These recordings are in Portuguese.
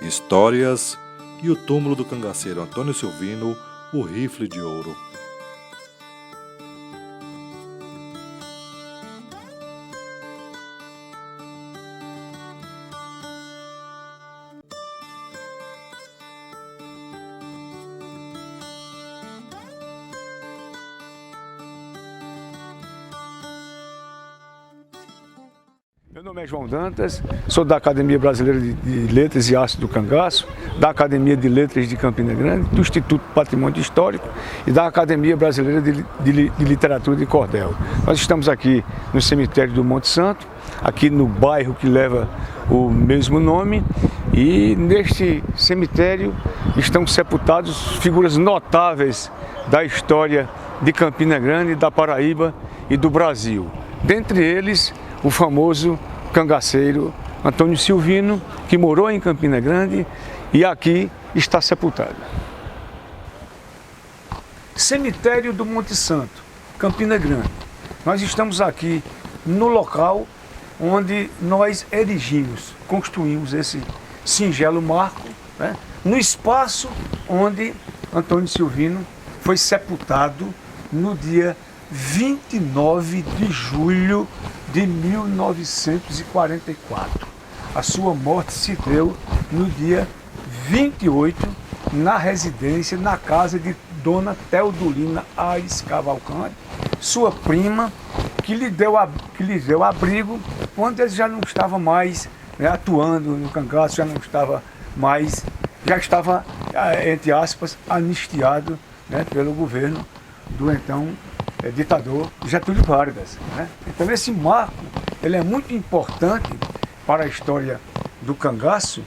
histórias e o túmulo do cangaceiro Antônio Silvino, o rifle de ouro. Meu nome é João Dantas, sou da Academia Brasileira de Letras e Artes do Cangaço, da Academia de Letras de Campina Grande, do Instituto Patrimônio Histórico e da Academia Brasileira de Literatura de Cordel. Nós estamos aqui no cemitério do Monte Santo, aqui no bairro que leva o mesmo nome, e neste cemitério estão sepultados figuras notáveis da história de Campina Grande, da Paraíba e do Brasil. Dentre eles, o famoso cangaceiro Antônio Silvino, que morou em Campina Grande e aqui está sepultado. Cemitério do Monte Santo, Campina Grande. Nós estamos aqui no local onde nós erigimos, construímos esse singelo marco, né, no espaço onde Antônio Silvino foi sepultado no dia 29 de julho de 1944. A sua morte se deu no dia 28, na residência, na casa de Dona Teodolina Aires Cavalcante, sua prima, que lhe deu abrigo quando ele já não estava mais, né, atuando no cangaço, já estava, entre aspas, anistiado, né, pelo governo do então ditador Getúlio Vargas, né? Então esse marco ele é muito importante para a história do cangaço,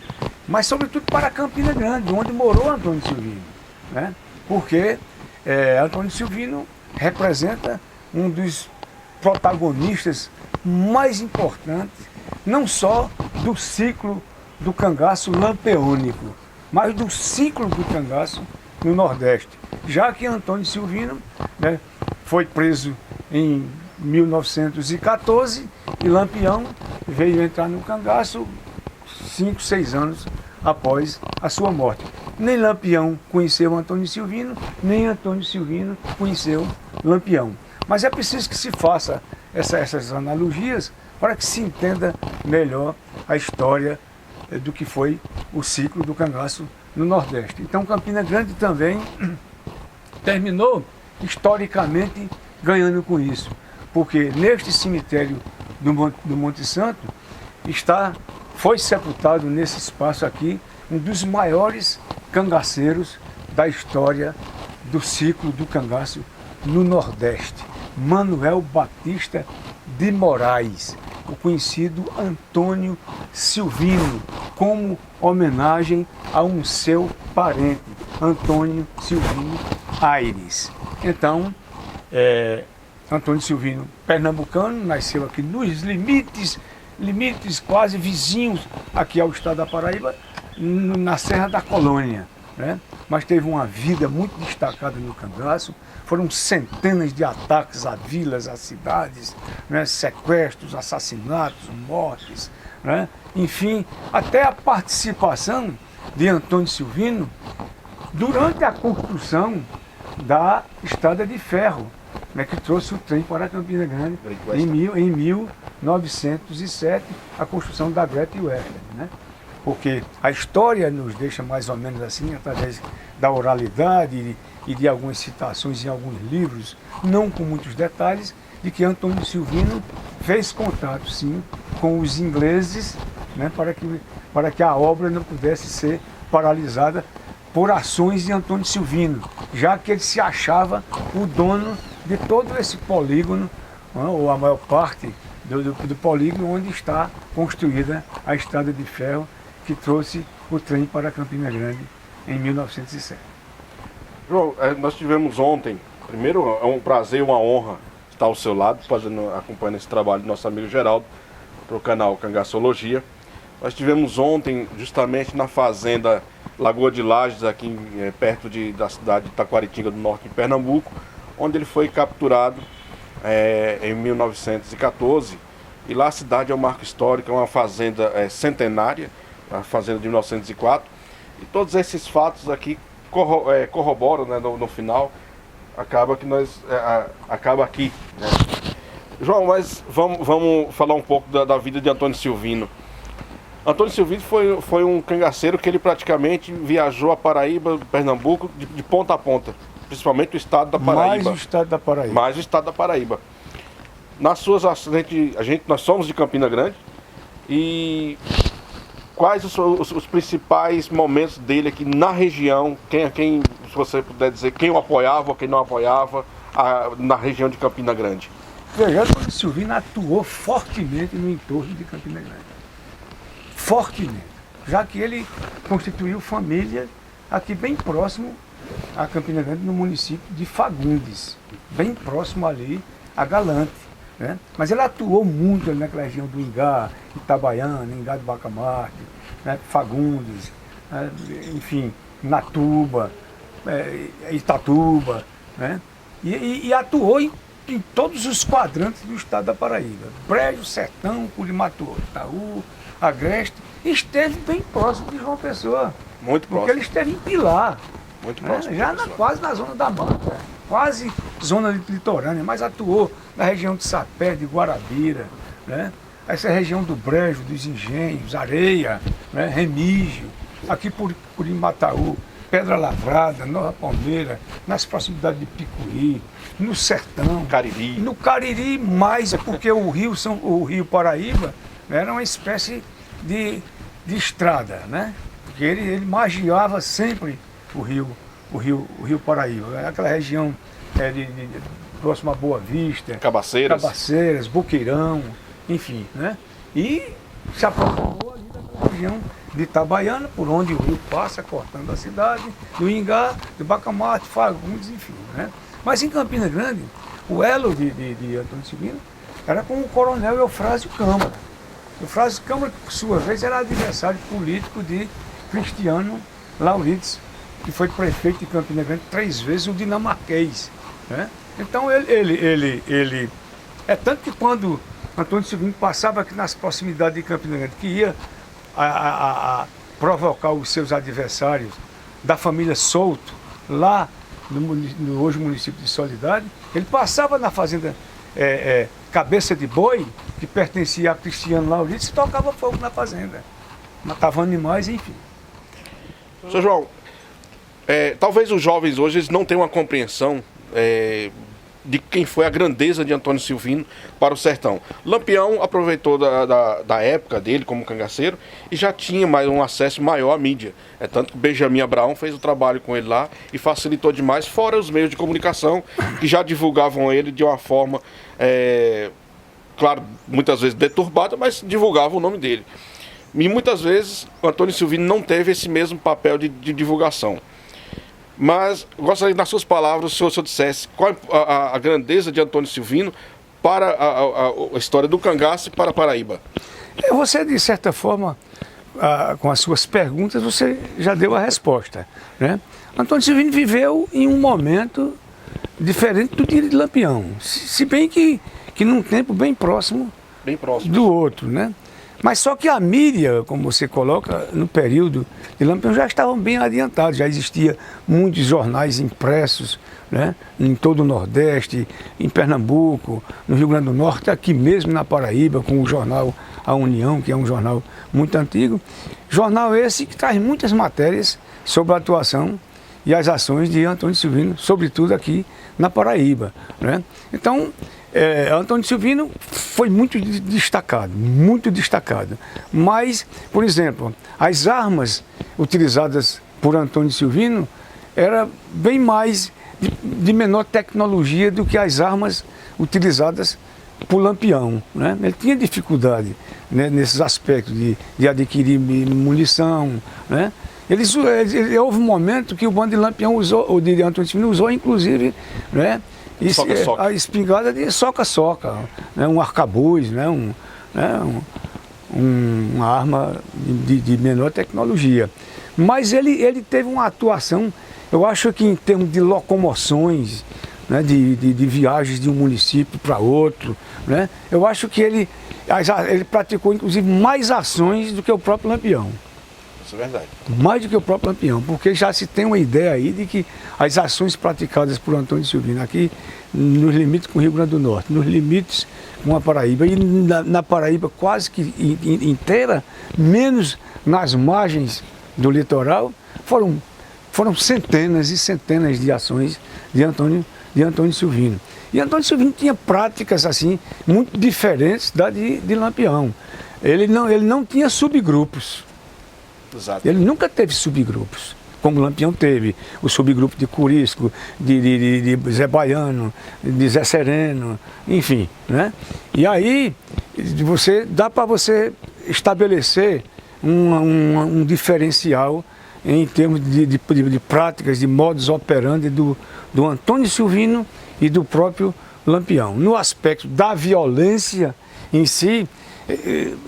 mas sobretudo para Campina Grande, onde morou Antônio Silvino, né? Porque Antônio Silvino representa um dos protagonistas mais importantes, não só do ciclo do cangaço lampeônico, mas do ciclo do cangaço no Nordeste, já que Antônio Silvino, né, foi preso em 1914 e Lampião veio entrar no cangaço 5, 6 anos após a sua morte. Nem Lampião conheceu Antônio Silvino, nem Antônio Silvino conheceu Lampião. Mas é preciso que se faça essas analogias para que se entenda melhor a história do que foi o ciclo do cangaço no Nordeste. Então Campina Grande também terminou historicamente ganhando com isso, porque neste cemitério do Monte Santo foi sepultado nesse espaço aqui um dos maiores cangaceiros da história do ciclo do cangaço no Nordeste, Manuel Batista de Moraes, o conhecido Antônio Silvino, como homenagem a um seu parente, Antônio Silvino Aires. Então, Antônio Silvino, pernambucano, nasceu aqui nos limites quase vizinhos aqui ao estado da Paraíba, na Serra da Colônia, né? Mas teve uma vida muito destacada no cangaço. Foram centenas de ataques a vilas, a cidades, né? Sequestros, assassinatos, mortes, né? Enfim, até a participação de Antônio Silvino durante a construção da Estrada de Ferro, né, que trouxe o trem para Campina Grande em 1907, a construção da Great Western, né? Porque a história nos deixa mais ou menos assim, através da oralidade e de algumas citações em alguns livros, não com muitos detalhes, de que Antônio Silvino fez contato, sim, com os ingleses, né, para que a obra não pudesse ser paralisada por ações de Antônio Silvino, já que ele se achava o dono de todo esse polígono, ou a maior parte do polígono onde está construída a Estrada de Ferro, que trouxe o trem para Campina Grande em 1907. João, nós tivemos ontem, primeiro é um prazer e uma honra estar ao seu lado, acompanhando esse trabalho do nosso amigo Geraldo, para o canal Cangaçologia. Nós tivemos ontem, justamente na fazenda Lagoa de Lages, aqui perto da cidade de Taquaritinga do Norte, em Pernambuco, onde ele foi capturado em 1914. E lá a cidade é um marco histórico, é uma fazenda centenária, a fazenda de 1904. E todos esses fatos aqui corroboram, né, no final, acaba aqui, né? João, mas vamos falar um pouco da vida de Antônio Silvino. Antônio Silvino foi um cangaceiro que ele praticamente viajou a Paraíba, Pernambuco, de ponta a ponta, principalmente o estado da Paraíba. Mais o estado da Paraíba. Mais o estado da Paraíba. Nas suas nós somos de Campina Grande, e quais os principais momentos dele aqui na região, quem, se você puder dizer, quem o apoiava ou quem não apoiava na região de Campina Grande? Veja, Antônio Silvino atuou fortemente no entorno de Campina Grande. Fortemente, já que ele constituiu família aqui bem próximo a Campina Grande, no município de Fagundes, bem próximo ali a Galante, né? Mas ele atuou muito ali naquela região do Ingá, Itabaiana, Ingá do Bacamarte, né? Fagundes, né? Enfim, Natuba, Itatuba, né? E atuou em todos os quadrantes do estado da Paraíba. Brejo, Sertão, Curimatu, Itaú, Agreste, esteve bem próximo de João Pessoa. Muito próximo. Porque ele esteve em Pilar. Muito Né? próximo. Já quase na zona da mata, quase zona litorânea, mas atuou na região de Sapé, de Guarabira, né? Essa região do Brejo, dos Engenhos, Areia, né? Remígio, aqui por Imataú, Pedra Lavrada, Nova Palmeira, nas proximidades de Picuí, no Sertão, Cariri. No Cariri mais, porque o rio Paraíba era uma espécie de estrada, né? Porque ele margeava sempre o rio Paraíba, aquela região próxima a Boa Vista, Cabaceiras, Boqueirão, enfim, né? E se aprofundou ali naquela região de Itabaiana, por onde o rio passa, cortando a cidade, do Ingá, do Bacamarte, Fagundes, enfim, né? Mas em Campina Grande, o elo de Antônio Silvino era com o coronel Eufrásio Câmara. Eufrásio Câmara, que por sua vez era adversário político de Cristiano Laurides, que foi prefeito de Campina Grande 3 vezes, o dinamarquês, né? Então ele é tanto que quando Antônio Silvino passava aqui nas proximidades de Campina Grande, que ia a provocar os seus adversários da família Souto, lá no hoje município de Soledade, ele passava na fazenda Cabeça de Boi, que pertencia a Cristiano Laurides, e tocava fogo na fazenda, matava animais, enfim. Seu João, talvez os jovens hoje eles não tenham uma compreensão de quem foi a grandeza de Antônio Silvino para o sertão. Lampião aproveitou da época dele como cangaceiro e já tinha um acesso maior à mídia. Tanto que Benjamin Abraão fez o trabalho com ele lá e facilitou demais, fora os meios de comunicação que já divulgavam ele de uma forma, claro, muitas vezes deturbada, mas divulgavam o nome dele. E muitas vezes Antônio Silvino não teve esse mesmo papel de divulgação. Mas gostaria, nas suas palavras, se o senhor dissesse qual a grandeza de Antônio Silvino para a história do cangaço e para a Paraíba. Você, de certa forma, com as suas perguntas, você já deu a resposta, né? Antônio Silvino viveu em um momento diferente do de Lampião, se bem que num tempo bem próximo do outro, né? Mas só que a mídia, como você coloca, no período de Lampião já estavam bem adiantados, já existia muitos jornais impressos, né, em todo o Nordeste, em Pernambuco, no Rio Grande do Norte, aqui mesmo na Paraíba, com o jornal A União, que é um jornal muito antigo. Jornal esse que traz muitas matérias sobre a atuação e as ações de Antônio Silvino, sobretudo aqui na Paraíba, né? Então, Antônio Silvino foi muito destacado, mas, por exemplo, as armas utilizadas por Antônio Silvino eram bem mais de menor tecnologia do que as armas utilizadas por Lampião, né? Ele tinha dificuldade, né, nesses aspectos de adquirir munição, né? Houve um momento que o bando de Lampião usou, ou de Antônio Silvino usou, inclusive, né, a espingarda de soca-soca, né, um arcabuz, né, uma arma de menor tecnologia. Mas ele teve uma atuação, eu acho que em termos de locomoções, né, de viagens de um município para outro, né, eu acho que ele praticou inclusive mais ações do que o próprio Lampião. Isso é verdade. Mais do que o próprio Lampião, porque já se tem uma ideia aí de que as ações praticadas por Antônio Silvino aqui, nos limites com o Rio Grande do Norte, nos limites com a Paraíba, e na Paraíba quase que inteira, menos nas margens do litoral, foram centenas e centenas de ações de Antônio Silvino. E Antônio Silvino tinha práticas assim muito diferentes da de Lampião. Ele não tinha subgrupos. Exato. Ele nunca teve subgrupos, como o Lampião teve. O subgrupo de Curisco, de Zé Baiano, de Zé Sereno, enfim. Né? E aí dá para você estabelecer um diferencial em termos de práticas, de modus operandi do Antônio Silvino e do próprio Lampião. No aspecto da violência em si,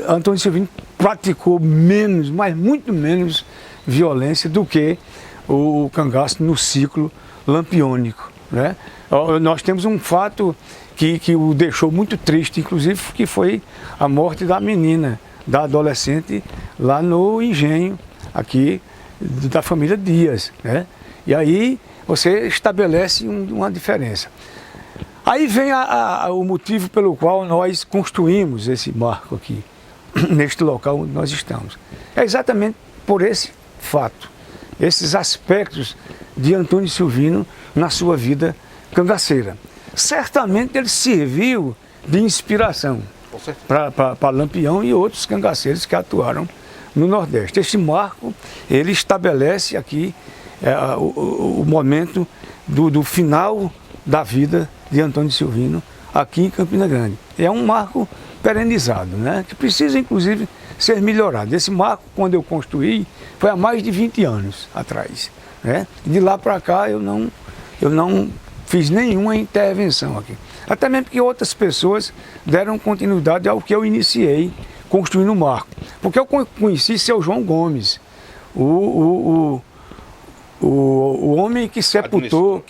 Antônio Silvino praticou menos, mas muito menos violência do que o cangaço no ciclo lampiônico. Né? Nós temos um fato que o deixou muito triste, inclusive, que foi a morte da menina, da adolescente, lá no engenho, aqui da família Dias. Né? E aí você estabelece uma diferença. Aí vem o motivo pelo qual nós construímos esse marco aqui, neste local onde nós estamos. É exatamente por esse fato, esses aspectos de Antônio Silvino na sua vida cangaceira. Certamente ele serviu de inspiração para Lampião e outros cangaceiros que atuaram no Nordeste. Este marco, ele estabelece aqui o momento do final da vida de Antônio Silvino aqui em Campina Grande. É um marco perenizado, né? Que precisa, inclusive, ser melhorado. Esse marco, quando eu construí, foi há mais de 20 anos atrás. Né? De lá para cá, eu não fiz nenhuma intervenção aqui. Até mesmo porque outras pessoas deram continuidade ao que eu iniciei construindo o marco. Porque eu conheci seu João Gomes, o homem que sepultou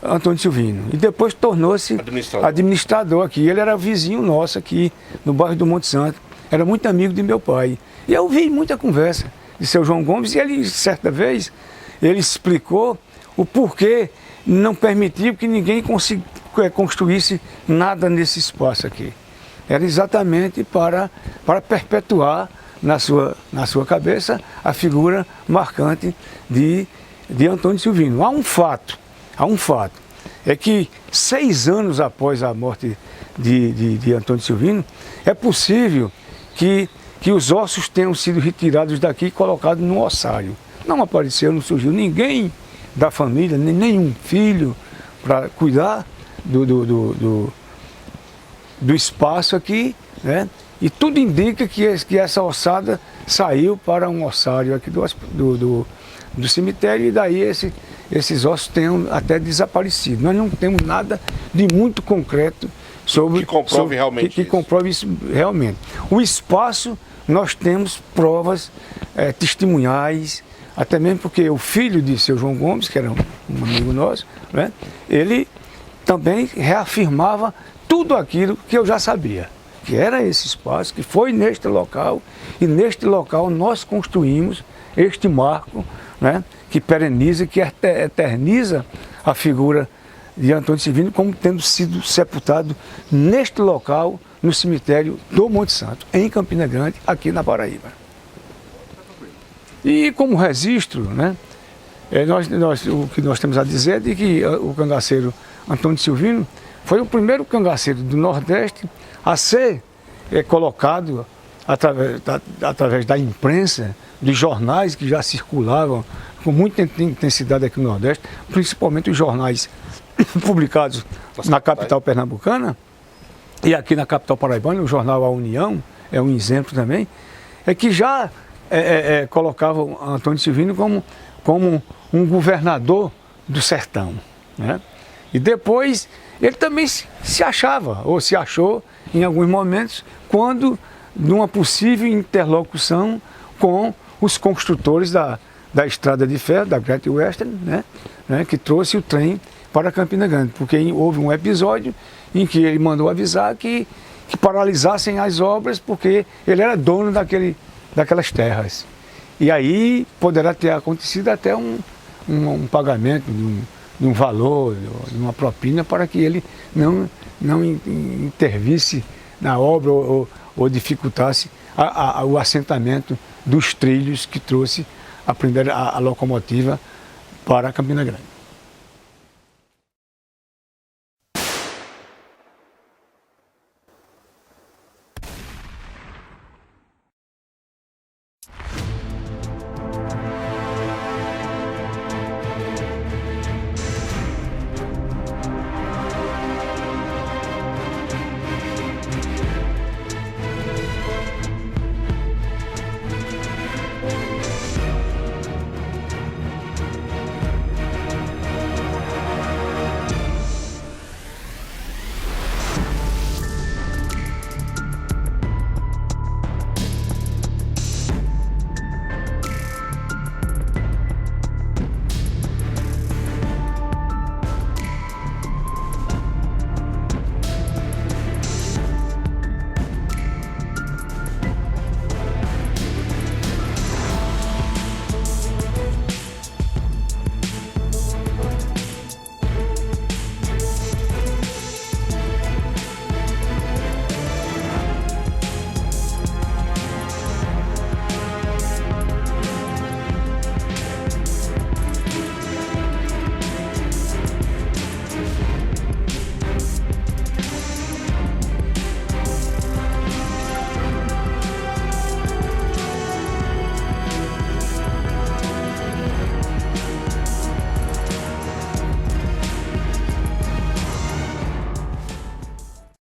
Antônio Silvino. E depois tornou-se administrador aqui. Ele era vizinho nosso aqui no bairro do Monte Santo. Era muito amigo de meu pai. E eu vi muita conversa de seu João Gomes. E ele, certa vez, ele explicou o porquê não permitiu que ninguém construísse nada nesse espaço aqui. Era exatamente para perpetuar na sua cabeça a figura marcante de Antônio Silvino. Há um fato, é que 6 anos após a morte de Antônio Silvino, é possível que os ossos tenham sido retirados daqui e colocados no ossário. Não apareceu, não surgiu ninguém da família, nenhum filho para cuidar do espaço aqui, né? E tudo indica que essa ossada saiu para um ossário aqui do cemitério e daí esses ossos tenham até desaparecido. Nós não temos nada de muito concreto que comprove isso realmente. O espaço, nós temos provas testemunhais, até mesmo porque o filho de seu João Gomes, que era um amigo nosso, né, ele também reafirmava tudo aquilo que eu já sabia, que era esse espaço, que foi neste local, e neste local nós construímos este marco, né, que pereniza, que eterniza a figura de Antônio Silvino como tendo sido sepultado neste local, no cemitério do Monte Santo, em Campina Grande, aqui na Paraíba. E como registro, né, o que nós temos a dizer é de que o cangaceiro Antônio Silvino foi o primeiro cangaceiro do Nordeste a ser colocado através da imprensa, de jornais que já circulavam com muita intensidade aqui no Nordeste, principalmente os jornais publicados na capital pernambucana e aqui na capital paraibana, o jornal A União é um exemplo também, é que já colocavam Antônio Silvino como um governador do sertão, né? E depois ele também se achava, ou se achou em alguns momentos, quando numa possível interlocução com os construtores da estrada de ferro, da Great Western, né, que trouxe o trem para Campina Grande, porque houve um episódio em que ele mandou avisar que paralisassem as obras, porque ele era dono daquelas terras. E aí poderá ter acontecido até um pagamento de um valor, de uma propina, para que ele não intervisse na obra ou dificultasse o assentamento dos trilhos que trouxe a locomotiva para Campina Grande.